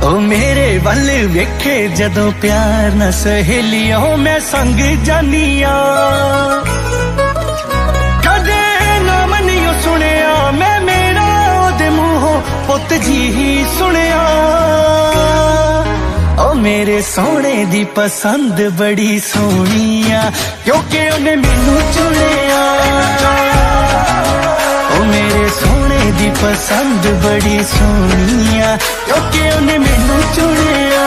ओ मेरे वल वेखे जदों प्यार न सहेलियों मैं संग जानिया कदे नाम नहीं सुनिया मैं मेरा ओदे मूहों पुत जी ही सुनिया ओ मेरे सोने दी पसंद बड़ी सोहनिया क्योंकि उन्हें मैनू चुनिया ओ मेरे सोने दी पसंद बड़ी सोहनिया क्योंकि उन्हें मैनू चुनिया।